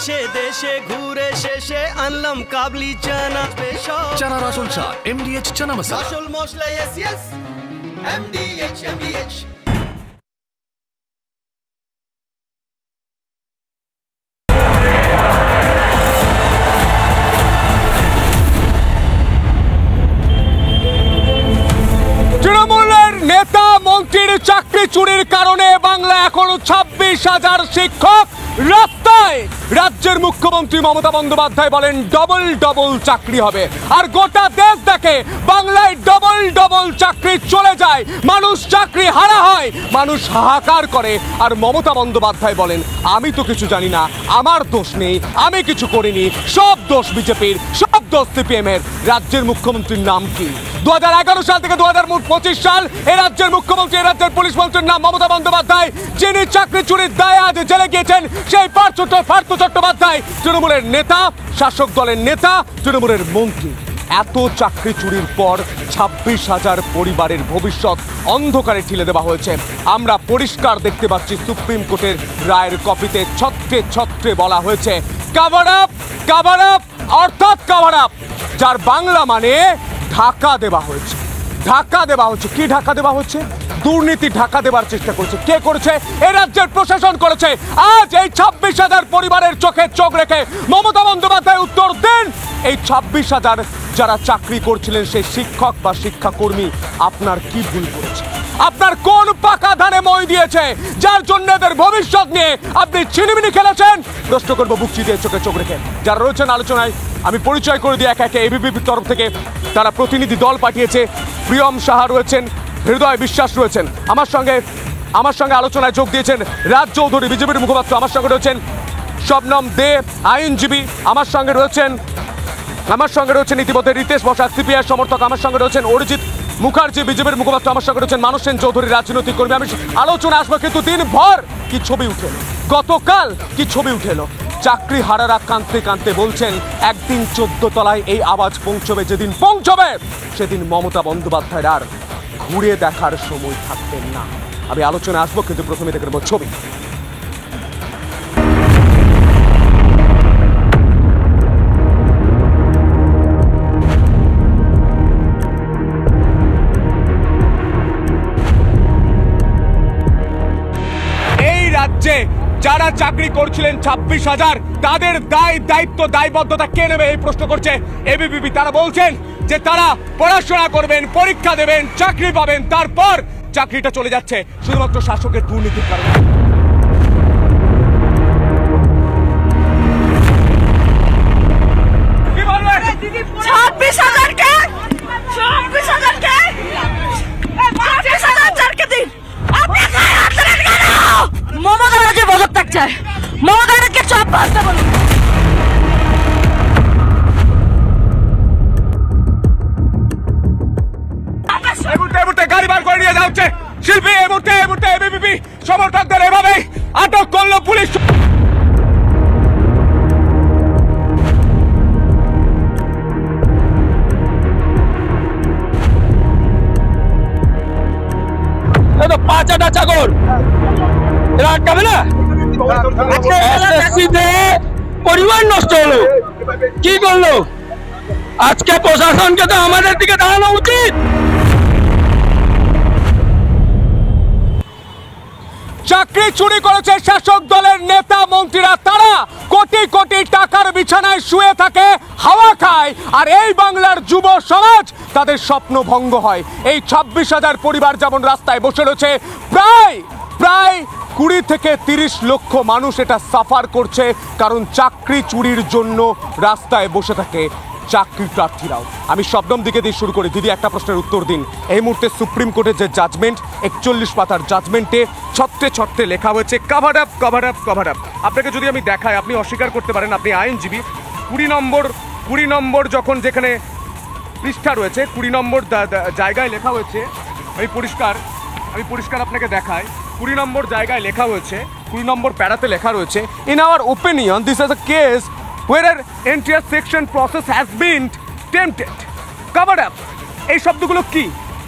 দেশে দেশে ঘুরে শেষে আনলাম কাবলি চানা স্পেশাল চানার আসল স্বাদ MDH চানা মশলা আসল মশলা yes yes MDH তৃণমূলের নেতা মন্ত্রীর চাকরি চুরির কারণে বাংলা এখনো 26,000 শিক্ষক রাস্তায়। রাজ্যের মুখ্যমন্ত্রী মমতা বন্দ্যোপাধ্যায় বলেন ডবল ডবল চাকরি হবে, আর গোটা দেশ দেখে বাংলায় ডবল ডবল চাকরি চলে যায়, মানুষ চাকরি হারা হয়, মানুষ হাহাকার করে। আর মমতা বন্দ্যোপাধ্যায় বলেন আমি তো কিছু জানি না, আমার দোষ নেই, আমি কিছু করিনি, সব দোষ বিজেপির, সব দোষ সিপিএম এর। রাজ্যের মুখ্যমন্ত্রীর নাম কি? 2011 সাল থেকে 2025 সাল এ রাজ্যের মুখ্যমন্ত্রী, এ রাজ্যের পুলিশ মন্ত্রীর নাম মমতা বন্দ্যোপাধ্যায়। যিনি চাকরি চুরির দায়ে আজ জেলে গিয়েছেন সেই পার্থ চট্টোপাধ্যায়, তৃণমূলের নেতা, শাসক দলের নেতা, তৃণমূলের মন্ত্রী। এত চাকরি চুরির পর 26,000 পরিবারের ভবিষ্যৎ অন্ধকারে ঠেলে দেওয়া হয়েছে। আমরা পরিষ্কার দেখতে পাচ্ছি সুপ্রিম কোর্টের রায়ের কপিতে ছত্রে ছত্রে বলা হয়েছে কভার আপ, কভার আপ অর্থাৎ কভার আপ, যার বাংলা মানে ঢাকা দেওয়া হয়েছে। ঢাকা দেওয়া হচ্ছে। কি ঢাকা দেওয়া হচ্ছে? দুর্নীতি ঢাকা দেওয়ার চেষ্টা করছে। কে করেছে? এই রাজ্যের প্রশাসন করেছে। আজ এই 26,000 পরিবারের চোখে চোখ রেখে মমতা বন্দ্যোপাধ্যায় উত্তর দেন, এই 26,000 যারা চাকরি করছিলেন সেই শিক্ষক বা শিক্ষাকর্মী আপনার কি ভুল করেছে? আপনার কোন পাকা ধানে মই দিয়েছে যার জন্য এদের ভবিষ্যৎ নিয়ে আপনি ছিনিমিনি খেলেছেন? প্রশ্ন করবো বুক চিতিয়ে চোখে চোখ রেখে। যারা রয়েছেন আলোচনায় আমি পরিচয় করে দিই একে একে। এবিপির তরফ থেকে তারা প্রতিনিধি দল পাঠিয়েছে। প্রিয়ম সাহা রয়েছেন, হৃদয় বিশ্বাস রয়েছেন আমার সঙ্গে আলোচনায় যোগ দিয়েছেন রাজ চৌধুরী বিজেপির মুখপাত্র, আমার সঙ্গে রয়েছেন শবনম দে আইনজীবী, আমার সঙ্গে রয়েছেন ইতিমধ্যে রিতেশ বসাক সিপিআই সমর্থক, আমার সঙ্গে রয়েছেন অরিজিৎ মুখার্জি বিজেপির মুখপাত্র, আমার সঙ্গে রয়েছেন মানস সেন চৌধুরী রাজনৈতিক কর্মী। আমি আলোচনা আসবো, কিন্তু দিনভর কি ছবি উঠে এলো, গতকাল কি ছবি উঠে এলো। চাকরি হারারা কাঁদতে কাঁদতে বলছেন একদিন 14 তলায় এই আওয়াজ পৌঁছবে, যেদিন পৌঁছবে সেদিন মমতা বন্দ্যোপাধ্যায়ের আর ঘুরে দেখার সময় থাকবেন না। আমি আলোচনা আসবো, কিন্তু প্রথমে দেখে নেব ছবি। এই রাজ্যে যারা চাকরি করছিলেন 26,000, তাদের দায়বদ্ধতা কে নেবে এই প্রশ্ন করছে এবিপি। তারা বলছেন যে তারা পড়াশোনা করবেন, পরীক্ষা দেবেন, চাকরি পাবেন, তারপর চাকরিটা চলে যাচ্ছে শুধুমাত্র শাসকের দুর্নীতির কারণে। গাড়ি বার করে নিয়ে যাওয়া হচ্ছে শিল্পী। এই মুহূর্তে এবিপি সমর্থকদের এভাবে আটক করলো পুলিশ। পাঁচাটা চাকর এরা আটকাবে না। পরিবার নষ্ট হলো, কি করলো? আজকে প্রশাসনকে তো আমাদের দিকে দাঁড়ানো উচিত। চাকরি চুরি করেছে শাসক দলের নেতা মন্ত্রীরা, তারা কোটি কোটি টাকার বিছানায় শুয়ে থাকে, হাওয়া খায়, আর এই বাংলার যুব সমাজ তাদের স্বপ্ন ভঙ্গ হয়। এই 26,000 পরিবার যেমন রাস্তায় বসে রয়েছে, প্রায় 20 থেকে 30 লক্ষ মানুষ এটা সাফার করছে, কারণ চাকরি চুরির জন্য রাস্তায় বসে থাকে চাকরি প্রার্থীরাও। আমি শবনম দিকে দিয়ে শুরু করি। দিদি, একটা প্রশ্নের উত্তর দিন। এই মুহূর্তে সুপ্রিম কোর্টের যে জাজমেন্ট, 41 পাতার জাজমেন্টে ছত্রে ছত্রে লেখা হয়েছে cover up, cover up, cover up. আপনাকে যদি আমি দেখাই, আপনি অস্বীকার করতে পারেন, আপনি আইনজীবী। 20 নম্বর যখন যেখানে পৃষ্ঠা রয়েছে, 20 নম্বর জায়গায় লেখা হয়েছে, আমি পরিষ্কার আপনাকে দেখাই। 20 নম্বর জায়গায় লেখা হয়েছে, 20 নম্বর প্যারাতে লেখা রয়েছে, in our opinion this is a case where entire section process has been tempted, covered up। এই শব্দগুলো কি?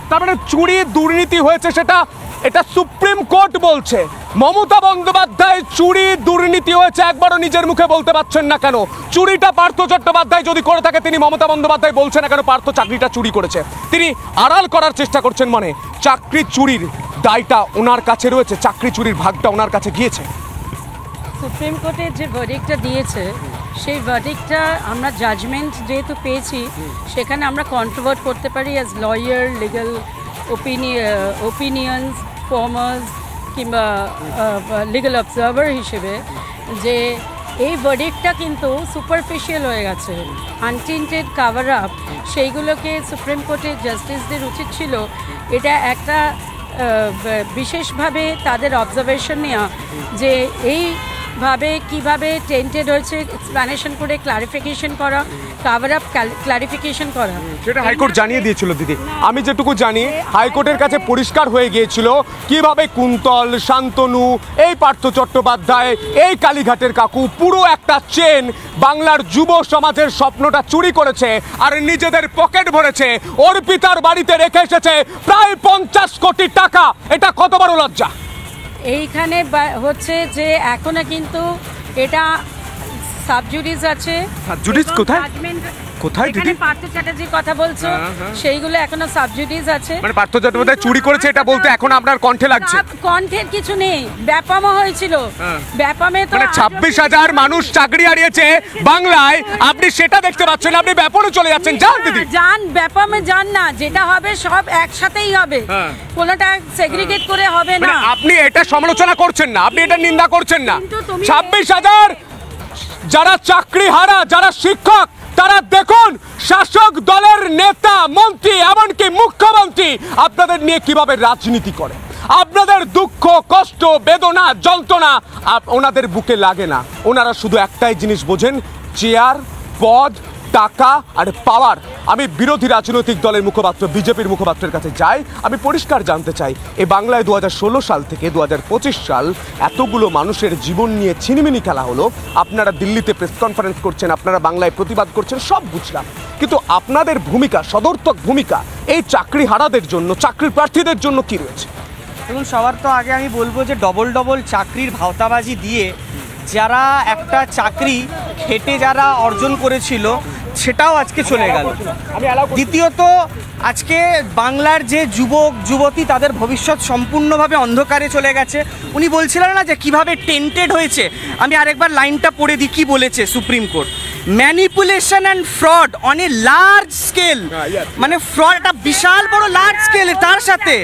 তার মানে চুরি দুর্নীতি হয়েছে, সেটা এটা সুপ্রিম কোর্ট বলছে। মমতা বন্দ্যোপাধ্যায় চুরি দুর্নীতি হয়েছে একবারও নিজের মুখে বলতে পারছেন না কেন? চুরিটা পার্থ চট্টোপাধ্যায় যদি করে থাকে তিনি মমতা বন্দ্যোপাধ্যায় বলছেন না কেন পার্থ চাকরিটা চুরি করেছে? তিনি আড়াল করার চেষ্টা করছেন, মানে চাকরি চুরির দায়টা ওনার কাছে রয়েছে, চাকরি চুরির ভাগটা ওনার কাছে গিয়েছে। সুপ্রিম কোর্টের যে ভার্ডিক্টটা দিয়েছে সেই ভার্ডিক্টটা আমরা জাজমেন্ট যেহেতু পেয়েছি সেখানে আমরা কন্ট্রোভার্ট করতে পারি অ্যাজ লয়ার, লিগ্যাল ওপিনিয়ন্স ফর্মার্স কিংবা লিগ্যাল অবজারভার হিসেবে, যে এই ভার্ডিক্টটা কিন্তু সুপারফিশিয়াল হয়ে গেছে, আনটিন্টেড কাভার আপ, সেইগুলোকে সুপ্রিম কোর্টের জাস্টিসদের উচিত ছিল এটা একটা বিশেষভাবে তাদের অবজারভেশন নেওয়া যে এইভাবে কিভাবে টেন্টেড হয়েছে এক্সপ্লানেশন করে ক্লারিফিকেশন করা, কাভার আপ ক্লারিফিকেশন করা। সেটা হাইকোর্ট জানিয়ে দিয়েছিল দিদি, আমি যেটুকু জানি হাইকোর্টের কাছে পরিষ্কার হয়ে গিয়েছিল কিভাবে কুন্তল, শান্তনু, এই পার্থ চট্টোপাধ্যায়, এই কালীঘাটের কাকু পুরো একটা চেন বাংলার যুব সমাজের স্বপ্নটা চুরি করেছে আর নিজেদের পকেট ভরেছে, অর্পিতার বাড়িতে রেখে এসেছে প্রায় 50 কোটি টাকা। এটা কত বড় লজ্জা! এইখানে হচ্ছে যে এখনো কিন্তু এটা সাবজুডিস আছে। সাবজুডিস কোথায় কোথায় দিদি? পার্থ চ্যাটার্জির কথা বলছো, সেইগুলো এখনো সাবজুডিস আছে। মানে পার্থ চট্টোপাধ্যায় চুরি করেছে এটা বলতে এখন আপনার কণ্ঠে লাগছে? কণ্ঠের কিছু নেই, ব্যাপামও হয়েছিল, ব্যাপামে তো মানে 26,000 মানুষ চাকরি হারিয়েছে বাংলায়, আপনি সেটা দেখতে পাচ্ছেন, আপনি ব্যাপারে চলে যাচ্ছেন। যান দিদি, যান, ব্যাপামে যান না, যেটা হবে সব একসাথেই হবে, কোনোটা সেগ্রিগেট করে হবে না। আপনি এটা সমালোচনা করছেন না, আপনি এটা নিন্দা করছেন না। 26,000 যারা চাকরি হারা, যারা শিক্ষক, তারা দেখুন শাসক দলের নেতা, মন্ত্রী, এমনকি মুখ্যমন্ত্রী আপনাদের নিয়ে কিভাবে রাজনীতি করে। আপনাদের দুঃখ, কষ্ট, বেদনা, যন্ত্রণা ওনাদের বুকে লাগে না। ওনারা শুধু একটাই জিনিস বোঝেন, চেয়ার, পদ, টাকা আর পাওয়ার। আমি বিরোধী রাজনৈতিক দলের মুখপাত্র বিজেপির মুখপাত্রের কাছে যাই, আমি পরিষ্কার জানতে চাই এই বাংলায় 2016 সাল থেকে 2025 সাল এতগুলো মানুষের জীবন নিয়ে ছিনিমিনি খেলা হলো। আপনারা দিল্লিতে প্রেস কনফারেন্স করছেন, আপনারা বাংলায় প্রতিবাদ করছেন, সব বুঝলাম, কিন্তু আপনাদের ভূমিকা, সদর্থক ভূমিকা এই চাকরি হারাদের জন্য, চাকরির প্রার্থীদের জন্য কি রয়েছে? দেখুন, সবার তো আগে আমি বলবো যে ডবল চাকরির ভাওতাবাজি দিয়ে যারা একটা চাকরি খেটে যারা অর্জন করেছিল সেটাও আজকে চলে গেল। দ্বিতীয়ত, আজকে বাংলার যে যুবক যুবতী তাদের ভবিষ্যৎ সম্পূর্ণভাবে অন্ধকারে চলে গেছে। উনি বলছিলেন না যে কিভাবে টেন্টেড হয়েছে, আমি আরেকবার লাইনটা পড়ে দিই কি বলেছে supreme court. Manipulation and fraud on a large scale, মানে ফ্রড একটা বিশাল বড় লার্জ স্কেল, তার সাথে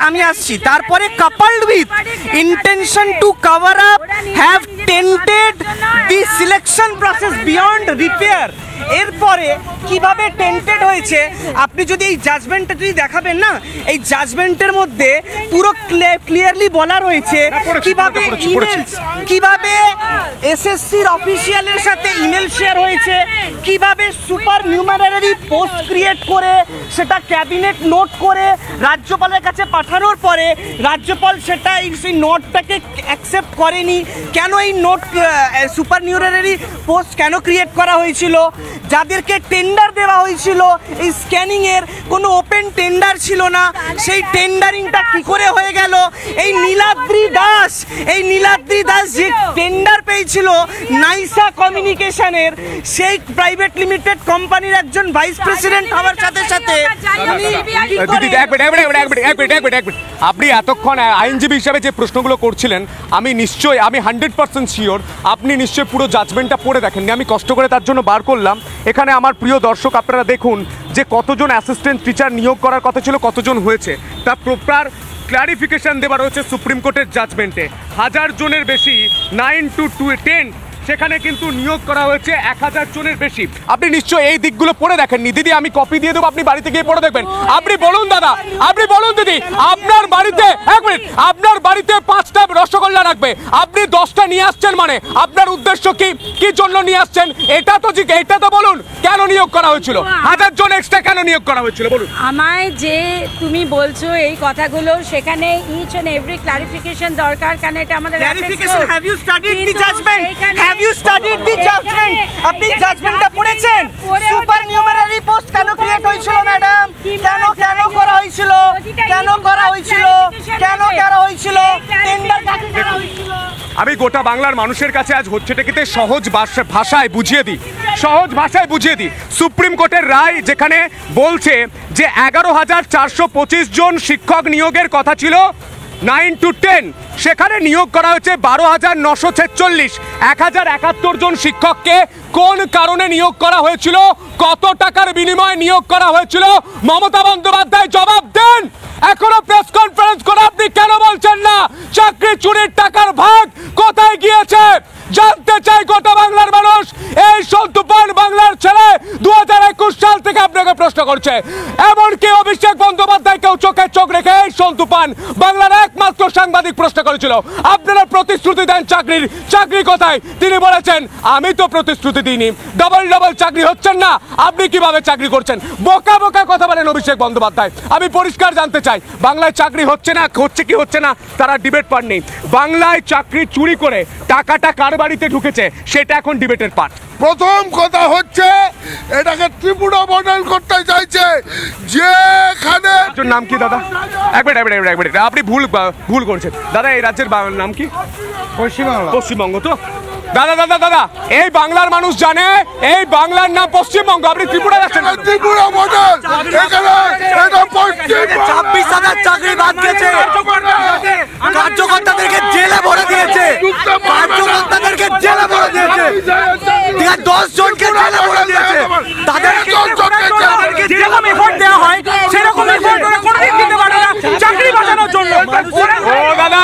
আমি আসছি তারপরে coupled with intention to cover up have tainted the selection process beyond repair. এরপরে কিভাবে টেন্টেড হয়েছে আপনি যদি এই জাজমেন্টটা যদি দেখাবেন না, এই জাজমেন্টের মধ্যে পুরো ক্লিয়ারলি বলা রয়েছে কিভাবে ইমেলস, কিভাবে এসএসসির অফিসিয়ালের সাথে ইমেল শেয়ার হয়েছে, কিভাবে সুপার নিউমারারি পোস্ট ক্রিয়েট করে সেটা ক্যাবিনেট নোট করে রাজ্যপালের কাছে পাঠানোর পরে রাজ্যপাল সেটা সেই নোটটাকে অ্যাকসেপ্ট করেনি। কেন এই নোট সুপার নিউমারারি পোস্ট কেন ক্রিয়েট করা হয়েছিল? যাদেরকে টেন্ডার দেওয়া হয়েছিল এই স্ক্যানিংয়ের কোনো ওপেন টেন্ডার ছিল না, সেই টেন্ডারিংটা কি করে হয়ে গেল? এই নীলাদ্রি দাস যে টেন্ডার পেয়েছিল নাইসা কমিউনিকেশনের, সেই প্রাইভেট লিমিটেড কোম্পানির একজন ভাইস প্রেসিডেন্ট হওয়ার সাথে সাথে আপনি এতক্ষণ আইনজীবী হিসাবে যে প্রশ্নগুলো করছিলেন আমি 100% শিওর আপনি নিশ্চয়ই পুরো জাজমেন্টটা পড়ে দেখেননি। আমি কষ্ট করে তার জন্য বার করলাম। এখানে আমার প্রিয় দর্শক আপনারা দেখুন যে কতজন অ্যাসিস্ট্যান্ট টিচার নিয়োগ করার কথা ছিল, কতজন হয়েছে, তার প্রপার ক্লারিফিকেশন দেওয়া রয়েছে সুপ্রিম কোর্টের জাজমেন্টে। 1000 জনের বেশি, 9 to 10 সেখানে কিন্তু নিয়োগ করা হয়েছে 1000 জনের বেশি। আপনি নিশ্চয়ই এই দিকগুলো পড়ে দেখেননি। দিদি আমি কপি দিয়ে দেবো, আপনি বাড়িতে গিয়ে পড়ে দেখবেন। আপনি বলুন দাদা, আপনি বলুন দিদি, আপনার বাড়িতে 1 মিনিট, আপনার বাড়িতে 5টা রসগোল্লা রাখবে, আপনি 10টা নিয়ে আসছেন, মানে আপনার উদ্দেশ্য কি, কি জন্য নিয়ে আসছেন? এটা তো বলুন কেন নিয়োগ করা হয়েছিল, 1000 জন এক্সট্রা কেন নিয়োগ করা হয়েছিল বলুন। আমায় যে তুমি বলছো এই কথাগুলো, সেখানে ইচ এন্ড এভরি ক্লারিফিকেশন দরকার, কারণ এটা আমাদের clarification. Have you studied the judgment? Have you studied the judgment? আপনি জাজমেন্টটা পড়েছেন? সুপার নিউমারারি পোস্ট কেন ক্রিয়েট হয়েছিল ম্যাডাম? কেন করা হয়েছিল? কেন করা হয়েছিল, কেন করা হয়েছিল, টেন্ডার কাকে করা হয়েছিল। আমি গোটা বাংলার মানুষের কাছে আজ হচ্ছেটাকে সহজ ভাষায় বুঝিয়ে দিই, সহজ ভাষায় বুঝিয়ে দিই। সুপ্রিম কোর্টের রায় যেখানে বলছে যে 11,425 জন শিক্ষক নিয়োগের কথা ছিল 9 to 10, সেখানে নিয়োগ করা হয়েছে 12,946। 1071 জন শিক্ষককে কোন কারণে নিয়োগ করা হয়েছিল, কত টাকার বিনিময়ে নিয়োগ করা হয়েছিল, মমতা বন্দ্যোপাধ্যায় জবাব দেন। এখনো প্রেস কনফারেন্স করে আপনি কেন বলছেন না চাকরি চুরির টাকার ভাগ কোথায় গিয়েছে? জানতে চাই গোটা বাংলার মানুষ। এই সন্তু পান বাংলার ছেলে 2021 সাল থেকে আপনাকে প্রশ্ন করছে। এমনকি অভিষেক বন্দ্যোপাধ্যায়কেও চোখে চোখ রেখে এই সন্তু পান বাংলার একমাত্র সাংবাদিক প্রশ্ন করেছিল আপনারা প্রতিশ্রুতি দেন চাকরির, চাকরি কোথায়? তিনি বলেছেন আমি তো প্রতিশ্রুতি দিইনি, ডবল ডবল চাকরি হচ্ছেন না, আপনি কিভাবে চাকরি করছেন? বোকা বোকা কথা বলেন অভিষেক বন্দ্যোপাধ্যায়। আমি পরিষ্কার জানতে চাই বাংলায় চাকরি হচ্ছে না, হচ্ছে কি হচ্ছে না তারা ডিবেট পার নেই। বাংলায় চাকরি চুরি করে টাকাটা কার বাড়িতে ঢুকেছে সেটা এখন ডিবেটের পার্ট। প্রথম কথা হচ্ছে এটাকে ত্রিপুরা মডেল করতে চাইছে, যেখানে নাম কি দাদা? এক মিনিট, আপনি ভুল করছেন দাদা। এই রাজ্যের নাম কি? পশ্চিমবঙ্গ তো দাদা? দাদা এই বাংলার মানুষ জানে এই বাংলার নাম পশ্চিমবঙ্গ, আপনি ত্রিপুরা যাচ্ছেন। ত্রিপুরা মডেল এখানে এটা 26,000 চাকরি বাদ গেছে, কার্যকর্তাদেরকে জেলে ভরে দিয়েছে, কার্যকর্তাদেরকে জেলে ভরে দিয়েছে, 10 জনকে জেলে ভরে দিয়েছে। তাদেরকে যেরকম এফোর্ট দেওয়া হয় সেরকম এফোর্ট ওরা কোনোদিন দিতে পারে না চাকরি বাঁচানোর জন্য। ও দাদা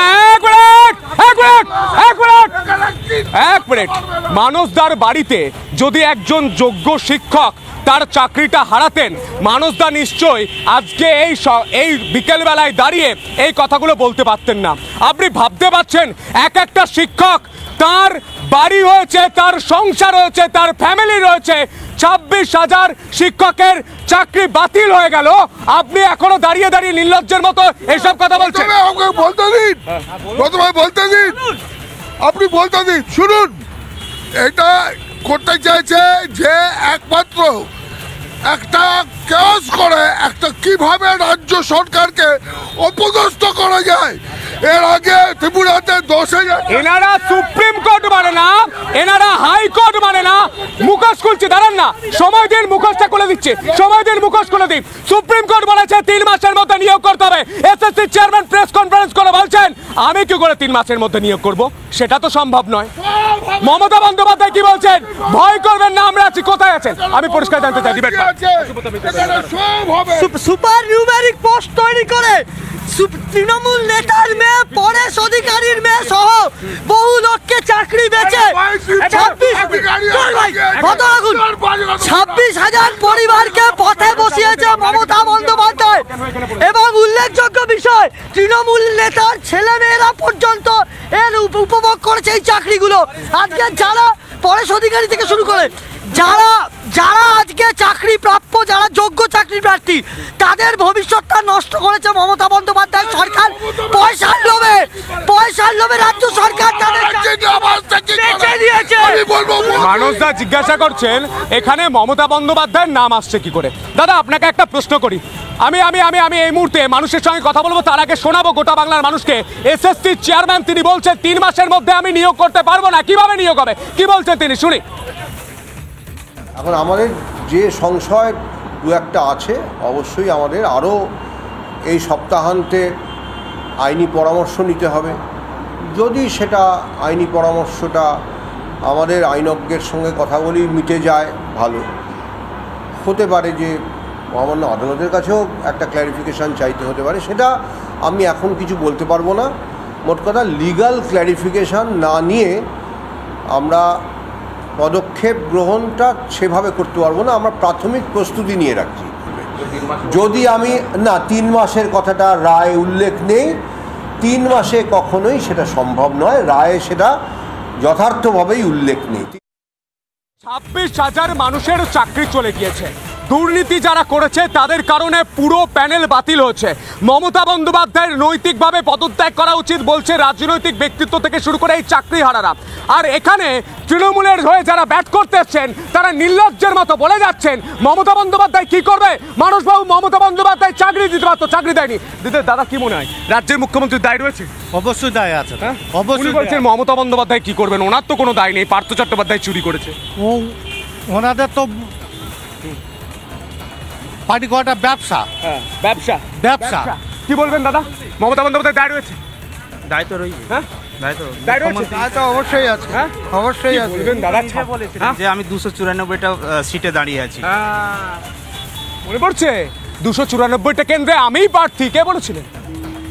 এক মিনিট, মানসদার বাড়িতে যদি একজন যোগ্য শিক্ষক তার চাকরিটা হারাতেন, মানসদা নিশ্চয় আজকে এই বিকেলবেলায় দাঁড়িয়ে এই কথাগুলো বলতে পারতেন না। আপনি ভাবতে পারছেন এক একটা শিক্ষক, তার বাড়ি রয়েছে, তার সংসার রয়েছে, তার ফ্যামিলি রয়েছে, 26,000 শিক্ষকের চাকরি বাতিল হয়ে গেল, আপনি এখনো দাঁড়িয়ে দাঁড়িয়ে নির্লজ্জের মতো এইসব কথা বলছেন। বলতে দিন, প্রথমে বলতে দিন, আপনি বলতে দিন। শুনুন, এটা করতে চাইছে যে একমাত্র একটা কেস করে একটা কিভাবে রাজ্য সরকারকে অপদস্থ করা যায়। এর আগে ত্রিপুরাতে 10,000 এনারা সুপ্রিম কোর্ট মানে না, এনারা হাইকোর্ট মানে না, মুখোশ খুলছে, দাঁড়ান না, সময় দিন, মুখোশটা খুলে দিচ্ছে, সময় দিন, মুখোশ খুলে দিন। সুপ্রিম কোর্ট বলেছে 3 মাসের মধ্যে নিয়োগ করতে হবে। এসএসসি চেয়ারম্যান প্রেস কনফারেন্স করে বলছেন আমি কি করে 3 মাসের মধ্যে নিয়োগ করব? সেটা তো সম্ভব নয়। মমতা বন্দ্যোপাধ্যায় কি বলছেন? ভয় করবেন না, আমরা আছি। কোথায় আছেন? আমি পরিষ্কার জানতে চাই। সুপার নিউমেরিক পোস্ট তৈরি করে তৃণমূল নেতার মেয়ে, পরেশ অধিকারীর মেয়ে সহ বহু লোককে চাকরি বেচে 26,000 পরিবারকে পথে বসিয়েছে মমতা বন্দ্যোপাধ্যায়। এবং উল্লেখযোগ্য বিষয়, তৃণমূল নেতার ছেলেমেয়েরা পর্যন্ত এর উপভোগ করেছে এই চাকরিগুলো। আজকে যারা পরেশ অধিকারী থেকে শুরু করে যারা আজকে চাকরি প্রাপ্য, যারা যোগ্য চাকরি প্রার্থী, তাদের ভবিষ্যৎটা নষ্ট করেছে মমতা বন্দ্যোপাধ্যায় সরকার। পয়সার লোভে রাজ্য সরকার তাদের মানুষরা জিজ্ঞাসা করছেন এখানে মমতা বন্দ্যোপাধ্যায়ের নাম আসছে কি করে। দাদা আপনাকে একটা প্রশ্ন করি, আমি এই মুহূর্তে মানুষের সঙ্গে কথা বলবো, তার আগে শোনাবো গোটা বাংলার মানুষকে। এসএসসি চেয়ারম্যান তিনি বলছেন 3 মাসের মধ্যে আমি নিয়োগ করতে পারবো না, কিভাবে নিয়োগ হবে, কি বলছেন তিনি, শুনি। এখন আমাদের যে সংশয় দু একটা আছে, অবশ্যই আমাদের আরও এই সপ্তাহান্তে আইনি পরামর্শ নিতে হবে। যদি সেটা আইনি পরামর্শটা আমাদের আইনজ্ঞের সঙ্গে কথা বলি মিটে যায়, ভালো হতে পারে যে মহামান্য আদালতের কাছেও একটা ক্ল্যারিফিকেশান চাইতে হতে পারে। সেটা আমি এখন কিছু বলতে পারবো না। মোট কথা লিগাল ক্ল্যারিফিকেশান না নিয়ে আমরা পদক্ষেপ গ্রহণটা সেভাবে করতে পারবো না। আমরা প্রাথমিক প্রস্তুতি নিয়ে রাখছি। যদি আমি না 3 মাসের কথাটা রায় উল্লেখ নেই, 3 মাসে কখনোই সেটা সম্ভব নয়, রায়ে সেটা যথার্থভাবেই উল্লেখ নেই। 26,000 মানুষের চাকরি চলে গিয়েছে, দুর্নীতি যারা করেছে তাদের কারণে পুরো প্যানেল বাতিল হচ্ছে। মমতা বন্দ্যোপাধ্যায়ের নৈতিকভাবে পদত্যাগ করা উচিত বলছে রাজনৈতিক ব্যক্তিত্ব থেকে শুরু করে এই চাকরিহারারা। আর এখানে তৃণমূলের হয়ে যারা ব্যাট করতে এসছেন তারা নির্লজ্জের মতো বলে যাচ্ছেন মমতা বন্দ্যোপাধ্যায় কি করবে। মানসবাবু, মমতা বন্দ্যোপাধ্যায় চাকরি দিতে পারতো, চাকরি দেয়নি। দাদা কি মনে হয় রাজ্যের মুখ্যমন্ত্রীর দায় রয়েছে? অবশ্যই দায় আছে। হ্যাঁ, অবশ্যই বলছেন মমতা বন্দ্যোপাধ্যায় কি করবেন, ওনার তো কোনো দায় নেই, পার্থ চট্টোপাধ্যায় চুরি করেছে। ওনাদের তো পার্টি করাটা ব্যবসা। ব্যবসা ব্যবসা কি বলবেন দাদা? মমতা বন্দ্যোপাধ্যায় দায় রয়েছে? দায়িত্ব রয়েছে। হ্যাঁ, দায়িত্ব দায় রয়েছে। তো অবশ্যই আছে। হ্যাঁ, অবশ্যই আছে। বলবেন দাদা? হ্যাঁ? যে আমি 294টা সিটে দাঁড়িয়ে আছি। মনে পড়ছে 294টা কেন্দ্রে আমিই প্রার্থী। কে বলেছিলেন?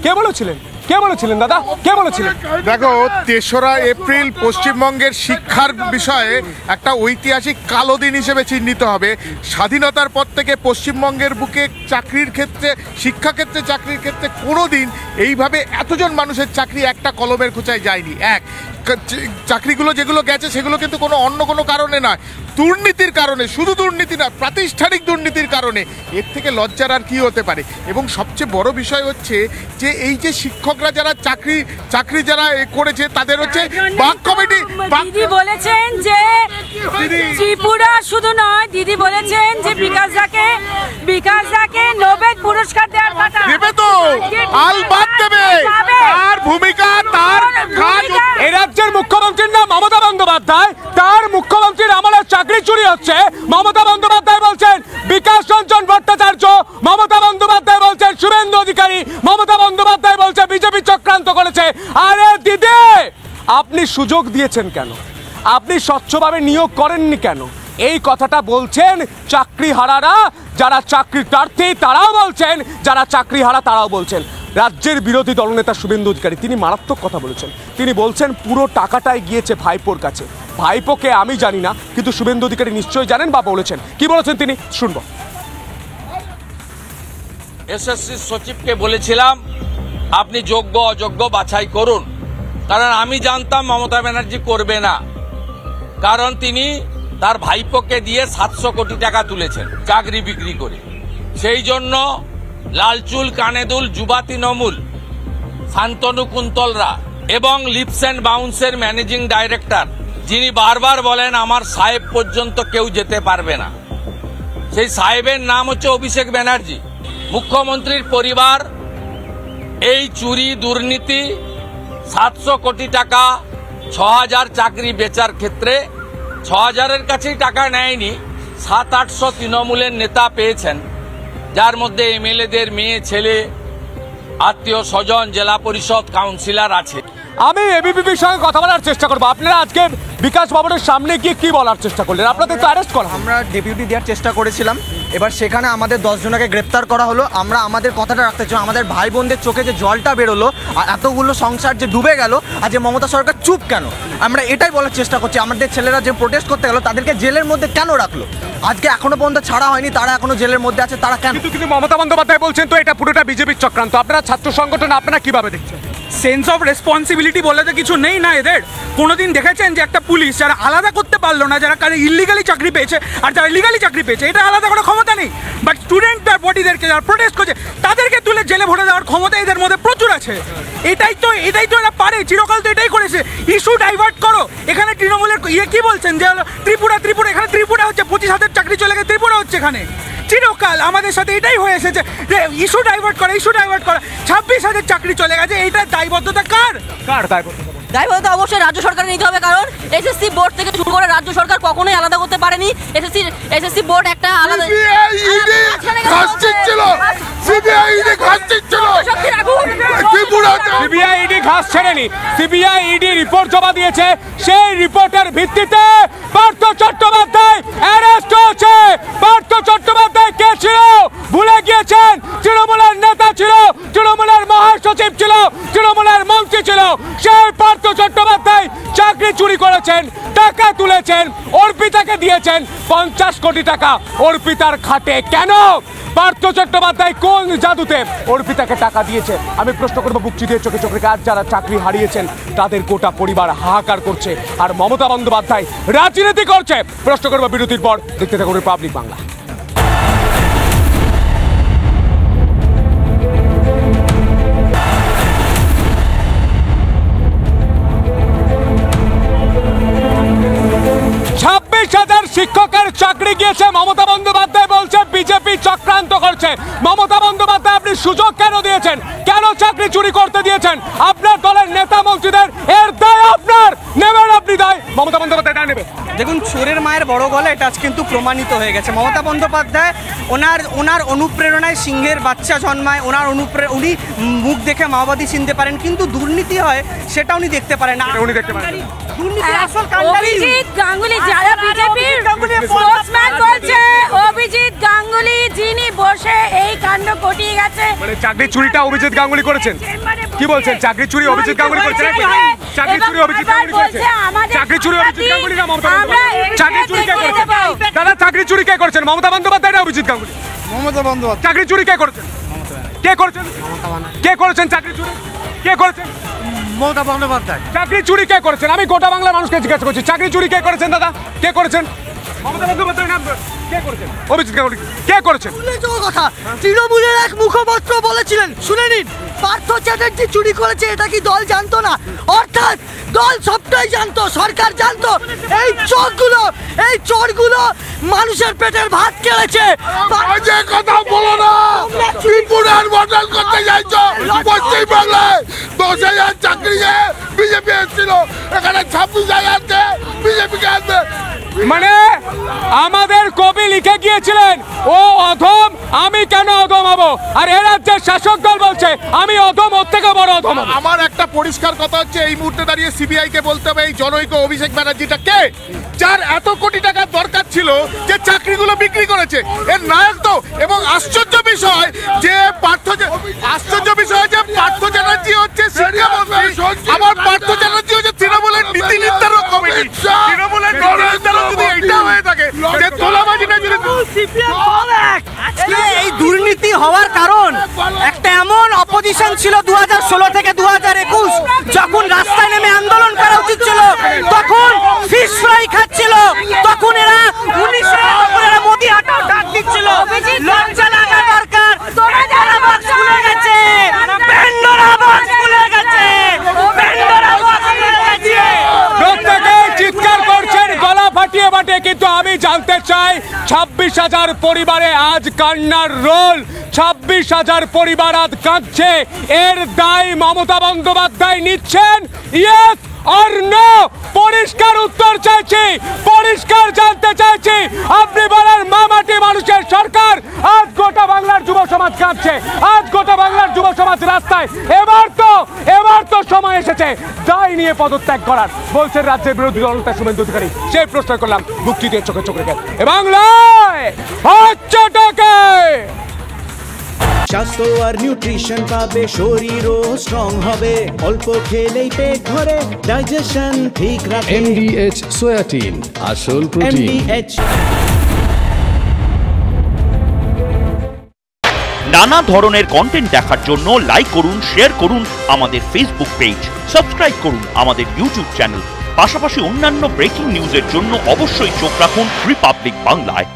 কে বলেছিলেন? কে বলেছিলেন দাদা? কে বলেছিলেন? দেখো, 3রা এপ্রিল পশ্চিমবঙ্গের শিক্ষার বিষয়ে একটা ঐতিহাসিক কালো দিন হিসেবে চিহ্নিত হবে। স্বাধীনতার পর থেকে পশ্চিমবঙ্গের বুকে চাকরির ক্ষেত্রে, শিক্ষাক্ষেত্রে, চাকরির ক্ষেত্রে কোনো দিন এইভাবে এতজন মানুষের চাকরি একটা কলমের খোঁচায় যায়নি। চাকরিগুলো যেগুলো গেছে সেগুলো কিন্তু অন্য কোনো কারণে নয়, দুর্নীতির কারণে। শুধু দুর্নীতি না, প্রাতিষ্ঠানিক দুর্নীতির কারণে। এর থেকে লজ্জার আর কি হতে পারে? এবং সবচেয়ে বড় বিষয় হচ্ছে যে এই যে শিক্ষকরা যারা চাকরি যারা করেছে তাদের হচ্ছে বাক কমিটি। দিদি বলেছেন যে ত্রিপুরা শুধু নয়, দিদি বলেছেন যে বিকাশ দাকে নোবেল পুরস্কার দেওয়ার কথা দেবে, তো আলবাত দেবে। তার ভূমিকা, তার কাজ। এই রাজ্যের মুখ্যমন্ত্রীর নাম মমতা বন্দ্যোপাধ্যায়, তার মুখ্যমন্ত্রীর আমলে চাকরি চুরি হচ্ছে। মমতা বন্দ্যোপাধ্যায় বলছেন বিকাশ রঞ্জন ভট্টাচার্য, মমতা বন্দ্যোপাধ্যায় বলছেন শুভেন্দু অধিকারী, মমতা বন্দ্যোপাধ্যায় বলছে বিজেপি চক্রান্ত করেছে। আরে দিদি, আপনি সুযোগ দিয়েছেন কেন? আপনি স্বচ্ছভাবে নিয়োগ করেননি কেন? এই কথাটা বলছেন চাকরিহারারা। যারা চাকরি প্রার্থী তারাও বলছেন, যারা চাকরিহারা তারাও বলছেন। রাজ্যের বিরোধী দলনেতা শুভেন্দু অধিকারী তিনি মারাত্মক কথা বলেছেন। তিনি বলছেন পুরো টাকাটাই গিয়েছে ভাইপোর কাছে। ভাইপোকে আমি জানি না, কিন্তু শুভেন্দু অধিকারী নিশ্চয়ই জানেন বা বলেছেন। কি বলেছেন তিনি শুনবো। এসএসসি সচিবকে বলেছিলাম আপনি যোগ্য অযোগ্য বাছাই করুন, কারণ আমি জানতাম মমতা ব্যানার্জি করবে না, কারণ তিনি তার ভাইপোকে দিয়ে 700 কোটি টাকা তুলেছেন চাকরি বিক্রি করে। সেই জন্য লালচুল কানেদুল যুবা তৃণমূল শান্তনু কুন্তলরা এবং লিপস অ্যান্ড বাউন্সের ম্যানেজিং ডাইরেক্টর, যিনি বারবার বলেন আমার সাহেব পর্যন্ত কেউ যেতে পারবে না, সেই সাহেবের নাম হচ্ছে অভিষেক ব্যানার্জি। মুখ্যমন্ত্রীর পরিবার এই চুরি, দুর্নীতি, 700 কোটি টাকা, 6000 চাকরি বেচার ক্ষেত্রে 6000-এর কাছেই টাকা নেয়নি, 700-800 তৃণমূলের নেতা পেয়েছেন, যার মধ্যে এমএলএদের মেয়ে, ছেলে, আত্মীয় স্বজন, জেলা পরিষদ কাউন্সিলর আছে। আমি এবিপির সঙ্গে কথা বলার চেষ্টা করবো। আপনারা আজকে বিকাশ ভবনের সামনে গিয়ে কি বলার চেষ্টা করলেন? আপনাদের তো অ্যারেস্ট করা। আমরা ডেপুটি দেওয়ার চেষ্টা করেছিলাম, এবার সেখানে আমাদের 10 জনকে গ্রেপ্তার করা হলো। আমরা আমাদের কথাটা রাখতে চাই, আমাদের ভাই বোনদের চোখে যে জলটা বেরোলো আর এতগুলো সংসার যে ডুবে গেল, আর যে মমতা সরকার চুপ কেন, আমরা এটাই বলার চেষ্টা করছি। আমাদের ছেলেরা যে প্রোটেস্ট করতে গেল তাদেরকে জেলের মধ্যে কেন রাখলো? আজকে এখনো পর্যন্ত ছাড়া হয়নি, তারা এখনো জেলের মধ্যে আছে, তারা কেন? কিন্তু মমতা বন্দ্যোপাধ্যায় বলছেন তো এটা পুরোটা বিজেপির চক্রান্ত। আপনারা ছাত্র সংগঠন, আপনারা কিভাবে দেখছেন? সেন্স অফ রেসপন্সিবিলিটি বলে তো কিছু নেই না এদের। কোনোদিন দেখেছেন যে একটা পুলিশ যারা আলাদা করতে পারলো না, যারা ইলিগালি চাকরি পেয়েছে আর যারা লিগালি চাকরি পেয়েছে, এটা আলাদা করার ক্ষমতা নেই। বাট স্টুডেন্ট বডিদেরকে যারা প্রোটেস্ট করছে তাদেরকে তুলে জেলে ভরে দেওয়ার ক্ষমতা এদের মধ্যে প্রচুর আছে। এটাই তো এরা পারে, চিরকাল তো এটাই করেছে। ইস্যু ডাইভার্ট করো। এখানে তৃণমূলের কি বলছেন যে ত্রিপুরা, এখানে ত্রিপুরা হচ্ছে 25,000 চাকরি চলে গেছে, ত্রিপুরা হচ্ছে এখানে। চিরকাল আমাদের সাথে এটাই হয়ে এসেছে যে ইস্যু ডাইভার্ট করা। 26,000 চাকরি চলে গেছে, এইটার দায়বদ্ধতা কার? দায়বদ্ধতা অবশ্যই রাজ্য সরকার নিতে হবে, কারণ এসএসসি বোর্ড থেকে শুরু করে রাজ্য সরকার কখনোই আলাদা করতে পারেনি। এসএসসি বোর্ড একটা আলাদা সিবিআইডি ঘাস ছেড়েনি, সিবিআইডি রিপোর্ট জমা দিয়েছে। সেই রিপোর্টের ভিত্তিতে পার্থ চট্টোপাধ্যায় অ্যারেস্ট হয়েছে। পার্থ চট্টোপাধ্যায় কে ছিল ভুলে গিয়েছেন? তৃণমূলের নেতা ছিল, তৃণমূলের মহাসচিব ছিল, তৃণমূলের মন্ত্রী ছিল। সেই পার্থ চট্টোপাধ্যায় চাকরি চুরি করেছেন, টাকা তুলেছেন, অর্পিতাকে দিয়েছেন 50 কোটি টাকা অর্পিতার খাটে। কেন? পার্থ চট্টোপাধ্যায় কোন জাদুতে অর্পিতাকে টাকা দিয়েছে? আমি প্রশ্ন করবো বুকচি দিয়ে চোখে চোখে। আজ যারা চাকরি হারিয়েছেন তাদের গোটা পরিবার হাহাকার করছে, আর মমতা বন্দ্যোপাধ্যায় রাজনীতি করছে। প্রশ্ন করবো বিরতির পর। দেখতে থাকুন রিপাবলিক বাংলা। শিক্ষকের চাকরি গিয়েছে, মমতা বন্দ্যোপাধ্যায় বলছে বিজেপি চক্রান্ত করছে। মমতা বন্দ্যোপাধ্যায় আপনি সুযোগ কেন দিয়েছেন? কেন চাকরি চুরি করতে দিয়েছেন? আপনার দলের নেতা মন্ত্রীদের এর দায় আপনার, নেবেন আপনি দায়, মমতা বন্দ্যোপাধ্যায় দায় নেবে। দেখুন, চোরের মায়ের বড় গলা, এটা আজ কিন্তু প্রমাণিত হয়ে গেছে। মমতা বন্দ্যোপাধ্যায় ওনার অনুপ্রেরণায় সিংহের বাচ্চা জন্মায়, উনি মুখ দেখে মাওবাদী চিনতে পারেন, কিন্তু দুর্নীতি হয় সেটা উনি দেখতে পারেন না। উনি দেখতে পারেন অভিজিৎ গাঙ্গুলি, যারা বিজেপির স্পোর্টসম্যান বলছে, অভিজিৎ গাঙ্গুলি যিনি বসে এই কাণ্ড ঘটিয়ে গেছে। মানে চাকরি চুরিটা অভিজিৎ গাঙ্গুলি করেছেন? কি বলছেন? চাকরি চুরি অভিজিৎ গাঙ্গুলি করেছেন? চাকরি চুরি অভিজিৎ গাঙ্গুলি করেছেন? চাকরি চুরি অভিজিৎ গাঙ্গুলি না মমতা বন্দ্যোপাধ্যায়? চাকরি চুরি কে করেছেন? দাদা, চাকরি চুরি কে করেছেন? মমতা বন্দ্যোপাধ্যায় না অভিজিৎ গাঙ্গুলি? মমতা বন্দ্যোপাধ্যায়। চাকরি চুরি কে করেছেন? কে করেছেন? কে করেছেন চাকরি চুরি? কে করেছেন? মমতা বন্দ্যোপাধ্যায়। চাকরি চুরি কে করেছেন? আমি গোটা বাংলার মানুষকে জিজ্ঞাসা করছি, চাকরি চুরি কে করেছেন দাদা? কে করেছেন? মমতা বন্দ্যোপাধ্যায় না কে করেছেন? অভিজিৎ গাঙ্গুলি কে করেছেন? কথা তৃণমূলের এক মুখপাত্র বলেছিলেন, শুনে নিন, পার্থ চ্যাটার্জি চুরি করেছে, এটা কি দল জানতো না? অর্থাৎ দল সবটাই জানতো, সরকার জানতো এই চোরগুলো মানুষের পেটের ভাত কেড়েছে। বাজে কথা বলো না, ত্রিপুরার মডেল করতে যাইছো। পশ্চিম বাংলায় 10,000 চাকরি বিজেপি এসেছিল, এখানে 26,000 বিজেপিকে আসবে। মানে আমাদের কবি লিখে গিয়েছিলেন, ও অধম, আমি কেন অধম হব? আর এ রাজ্যের শাসক দল বলছে আমি অধম, ওর থেকে বড় অধম। আমার একটা পরিষ্কার কথা হচ্ছে, এই মুহূর্তে দাঁড়িয়ে সিবিআই কে বলতে হবে এই জনৈক অভিষেক ব্যানার্জিটা কে, যার এত কোটি টাকার দরকার ছিল, যে চাকরিগুলো বিক্রি করেছে, এর নায়ক তো। এবং আশ্চর্য বিষয় যে পার্থ চ্যাটার্জি হচ্ছে শিক্ষামন্ত্রী, আবার পার্থ চ্যাটার্জি হচ্ছে তৃণমূলের নীতি নির্ধারক কমিটি। তৃণমূলের নীতি নির্ধারক যদি এইটা হয়ে থাকে, যে তোলাবাজিটা যদি এই দুর্নীতি হওয়ার কারণ একটা এমন অপোজিশন ছিল 2016 থেকে 2021, যখন রাস্তায় নেমে আন্দোলন করা উচিত ছিল, তখন ফিশ ফ্রাই খাচ্ছিল, তখন এরা 19 মোদি হাঁটাও ডাক দিচ্ছিল। লজ্জা লাগা দরকার, পেন্ডোরা বক্স খুলে গেছে, পেন্ডোরা বক্স খুলে গেছে, পেন্ডোরা বক্স খুলে গেছে। প্রত্যেকে চিৎকার করছেন গলা ফাটিয়ে বাটে, কিন্তু আমি জানতে চাই 26,000 পরিবারে আজ কান্নার রোল। 26,000 পরিবার আজ কাঁদছে, এর দায় মমতা বন্দ্যোপাধ্যায় নিচ্ছেন? Yes or no? পরিষ্কার উত্তর চাইছি, পরিষ্কার জানতে চাইছি। আপনি বলেন, মামাটি মানুষের সরকার, আজ গোটা বাংলার যুব সমাজ কাঁদছে, আজ গোটা বাংলার যুব সমাজ রাস্তায়। এবার তো সময় এসেছে দায় নিয়ে পদত্যাগ করার, বলছেন রাজ্যের বিরোধী দলনেতা শুভেন্দু অধিকারী। সেই প্রশ্ন করলাম, মুক্তি দিয়ে চোখে চোখে রেখে। বাংলায় হচ্ছে টাকা স্বাস্থ্য আর নিউট্রিশন পাবে, শরীরও স্ট্রং হবে, অল্প খেলেই পেট ভরে, ডাইজেশন ঠিক রাখে। MDH সোয়াটিন, আসল প্রোটিন। MDH। নানা ধরনের কন্টেন্ট দেখার জন্য লাইক করুন, শেয়ার করুন আমাদের ফেসবুক পেজ, সাবস্ক্রাইব করুন আমাদের ইউটিউব চ্যানেল। পাশাপাশি অন্যান্য ব্রেকিং নিউজের জন্য অবশ্যই চোখ রাখুন রিপাবলিক বাংলায়।